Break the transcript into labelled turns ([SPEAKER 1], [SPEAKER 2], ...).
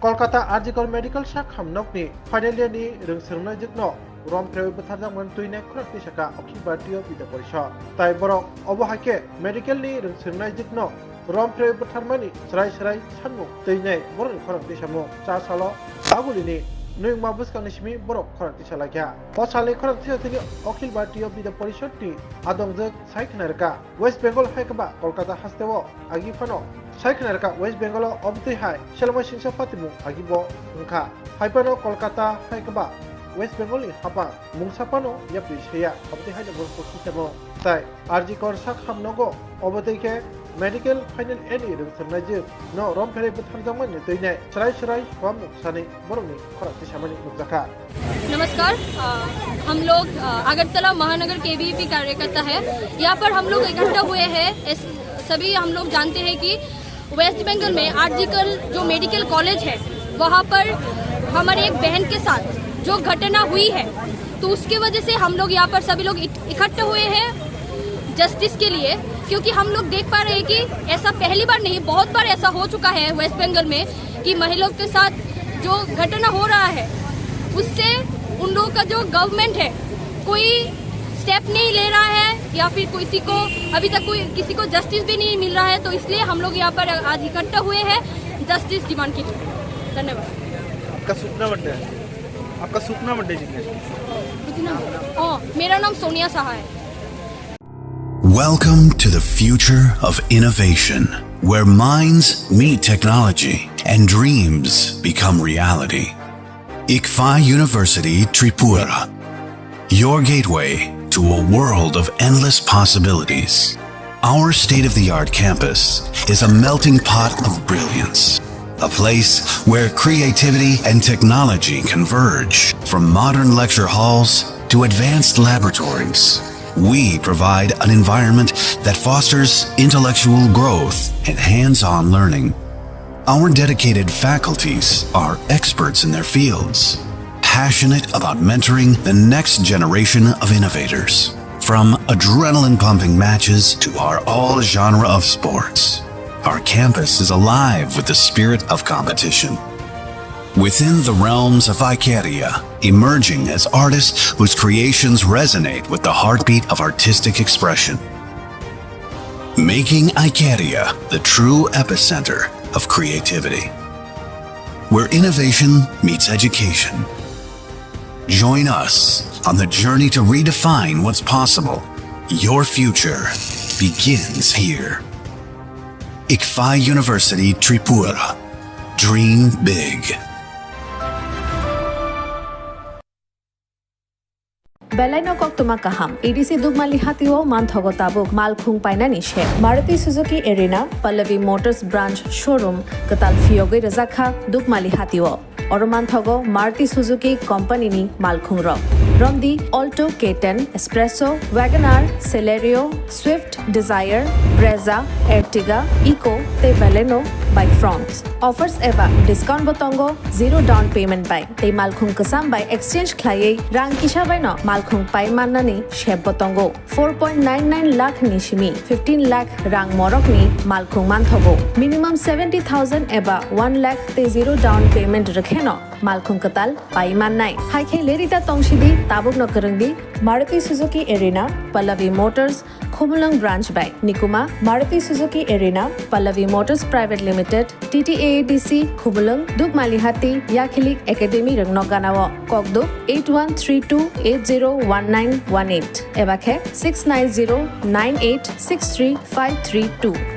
[SPEAKER 1] Kolkata Article Medical Shakham Nokni Finally ni Rung Swrangchati Rompherejakmano tuine Khorang tisakha Ika University Tai borok obohake medical ni Rung Swrangchati Rompherejakmani Srai Sanwi tuine borok Khorang tisamo cha salo agulini Nuyungma Bwskango borok Khorang tisalakya Posale Khorang tisatini Ika University adongjak saikhnarka West Bengal haikaba Kolkata hasteo agifano Saikhnarka West Bengal obti hai Selama singsa patimu agibo ngkha haipano Kolkata haikaba West Bengal hapa mungsapano yapri seya obti hai nabur positemo tai arjikor sakhamnogo obotike medical final any rung Swrangchati no Rompherejakmano tuine srai hwamu sani boroni Khorang tisamani nukjaka
[SPEAKER 2] नमस्कार हम लोग अगरतला महानगर के ABVP कार्यकर्ता है। यहाँ पर हम लोग इकट्ठा हुए हैं। सभी हम लोग जानते हैं कि वेस्ट बंगाल में आर्टिकल जो मेडिकल कॉलेज है वहाँ पर हमारे एक बहन के साथ जो घटना हुई है तो उसकी वजह से हम लोग यहाँ पर सभी लोग इकट्ठे हुए हैं जस्टिस के लिए, क्योंकि हम लोग देख पा रहे हैं कि ऐसा पहली बार नहीं बहुत बार ऐसा हो चुका है वेस्ट बंगाल में कि महिलाओं के साथ जो घटना हो रहा है उससे उन लोगों का जो गवर्नमेंट है कोई स्टेप नहीं ले रहा है या फिर किसी को अभी तक किसी को जस्टिस भी नहीं मिल रहा है। तो इसलिए हम लोग यहाँ पर आज इकट्ठा हुए हैं जस्टिस डिमांड के लिए। धन्यवाद।
[SPEAKER 1] आपका सुपना बर्थडे
[SPEAKER 2] मेरा नाम सोनिया साहा है।
[SPEAKER 3] Welcome to the future of innovation, where minds meet technology and dreams become reality. Ika University, Tripura, your gateway to a world of endless possibilities. Our state-of-the-art campus is a melting pot of brilliance, a place where creativity and technology converge. From modern lecture halls to advanced laboratories, we provide an environment that fosters intellectual growth and hands-on learning. Our dedicated faculties are experts in their fields, passionate about mentoring the next generation of innovators. From adrenaline-pumping matches to our all-genre of sports, our campus is alive with the spirit of competition. Within the realms of Ika, emerging as artists whose creations resonate with the heartbeat of artistic expression. Making Ika the true epicenter of creativity, where innovation meets education. Join us on the journey to redefine what's possible. Your future begins here. Ika University, Tripura. Dream big.
[SPEAKER 4] Belaino kok tumakaham. EDC Dugmali Hatio Manthogotabuk Malkhung Painani She. Maruti Suzuki Arena, Pallavi Motors Branch Showroom, Katal Fioge Razakha Dugmali Hatio. Oromanthogo Maruti Suzuki Company ni Malkhung Rock. Romdi Alto K10, Espresso, Wagoner, Celerio, Swift, Desire, Brezza, Ertiga, Eco, Te Baleno by France. Offers eva discount botongo, zero down payment by. Te Malkhung Kasam by exchange klaye rang kisha by no Malkhung Pai Manani Sheb Botongo. 4.99 lakh nishimi, 15 lakh rang morok ni Malkhung Manthogo. Minimum 70,000 eba 1 lakh te zero down payment rakheno. Malkhung Katal Pai Manai. Hai Khe Lerita Tongshidi Tabuk no Karangdi. Maruti Suzuki Arena, Pallavi Motors, Khumulang Branch by Nikuma, Maruti Suzuki Arena, Pallavi Motors Private Limited, TTAADC, Khumulang, Dugmalihati, Yakhilik Academy Rangnoganawa, Kokduk 8132801918, Ebakhe 69098635332.